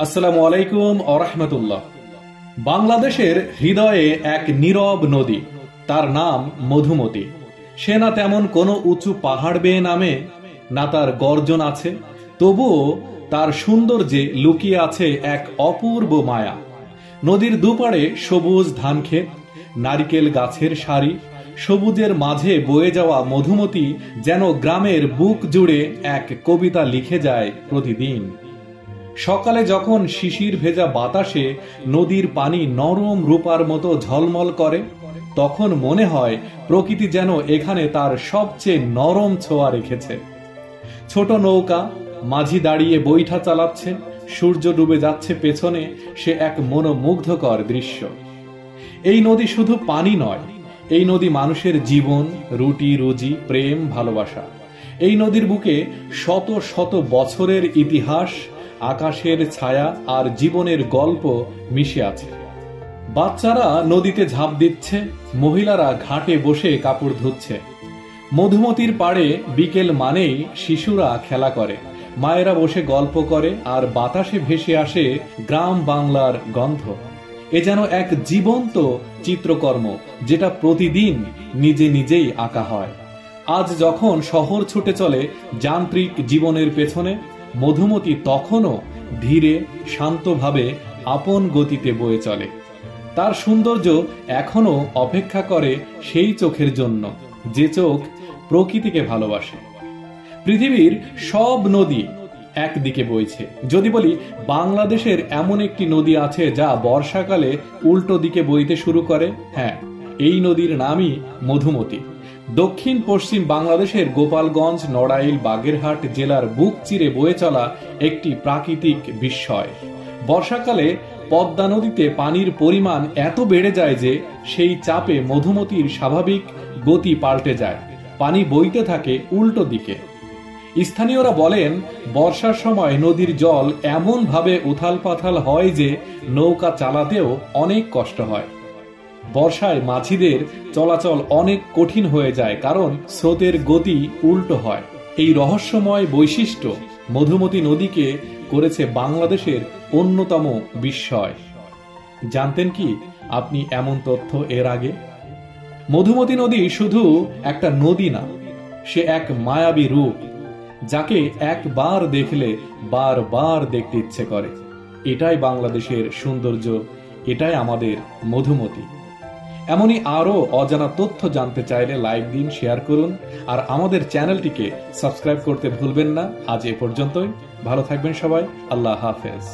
আসসালামু আলাইকুম ওয়া রাহমাতুল্লাহ। বাংলাদেশের হৃদয়ে এক নীরব নদী, তার নাম মধুমতি। সে না তেমন কোনো উঁচু পাহাড় বেয়ে নামে, না তার গর্জন আছে, তবুও তার সৌন্দর্যে লুকিয়ে আছে এক অপূর্ব মায়া। নদীর দুপাড়ে সবুজ ধানক্ষেত, নারিকেল গাছের সারি, সবুজের মাঝে বয়ে যাওয়া মধুমতি যেন গ্রামের বুক জুড়ে এক কবিতা লিখে যায় প্রতিদিন। সকালে যখন শিশির ভেজা বাতাসে নদীর পানি নরম রূপার মতো ঝলমল করে, তখন মনে হয় প্রকৃতি যেন এখানে তার সবচেয়ে নরম ছোঁয়া রেখেছে। ছোট নৌকা মাঝি দাঁড়িয়ে বৈঠা চালাচ্ছে, সূর্য ডুবে যাচ্ছে পেছনে, সে এক মনোমুগ্ধকর দৃশ্য। এই নদী শুধু পানি নয়, এই নদী মানুষের জীবন, রুটি রুজি, প্রেম, ভালোবাসা। এই নদীর বুকে শত শত বছরের ইতিহাস, আকাশের ছায়া আর জীবনের গল্প মিশে আছে। বাচ্চারা নদীতে ঝাঁপ দিচ্ছে, মহিলারা ঘাটে বসে কাপড় ধুচ্ছে। মধুমতির পাড়ে বিকেল মানেই শিশুরা খেলা করে, মায়েরা বসে গল্প করে, আর বাতাসে ভেসে আসে গ্রাম বাংলার গন্ধ। এ যেন এক জীবন্ত চিত্রকর্ম, যেটা প্রতিদিন নিজে নিজেই আঁকা হয়। আজ যখন শহর ছুটে চলে যান্ত্রিক জীবনের পেছনে, মধুমতি তখনও ধীরে শান্তভাবে আপন গতিতে বয়ে চলে। তার সৌন্দর্য এখনো অপেক্ষা করে সেই চোখের জন্য, যে চোখ প্রকৃতিকে ভালোবাসে। পৃথিবীর সব নদী একদিকে বইছে, যদি বলি বাংলাদেশের এমন একটি নদী আছে যা বর্ষাকালে উল্টো দিকে বইতে শুরু করে, হ্যাঁ, এই নদীর নামই মধুমতি। দক্ষিণ পশ্চিম বাংলাদেশের গোপালগঞ্জ, নড়াইল, বাগেরহাট জেলার বুক চিরে বয়ে চলা একটি প্রাকৃতিক বিস্ময়। বর্ষাকালে পদ্মা নদীতে পানির পরিমাণ এত বেড়ে যায় যে সেই চাপে মধুমতির স্বাভাবিক গতি পাল্টে যায়, পানি বইতে থাকে উল্টো দিকে। স্থানীয়রা বলেন, বর্ষার সময় নদীর জল এমন ভাবে উথাল পাথাল হয় যে নৌকা চালাতেও অনেক কষ্ট হয়। বর্ষায় মাঝিদের চলাচল অনেক কঠিন হয়ে যায়, কারণ স্রোতের গতি উল্টো হয়। এই রহস্যময় বৈশিষ্ট্য মধুমতি নদীকে করেছে বাংলাদেশের অন্যতম বিস্ময়। জানতেন কি আপনি এমন তথ্য এর আগে? মধুমতি নদী শুধু একটা নদী না, সে এক মায়াবী রূপ, যাকে একবার দেখলে বারবার দেখতে ইচ্ছে করে। এটাই বাংলাদেশের সৌন্দর্য, এটাই আমাদের মধুমতি। এমনই আরো অজানা তথ্য জানতে চাইলে লাইক দিন, শেয়ার করুন, আর আমাদের চ্যানেলটিকে সাবস্ক্রাইব করতে ভুলবেন না। আজ এ পর্যন্তই, ভালো থাকবেন সবাই, আল্লাহ হাফেজ।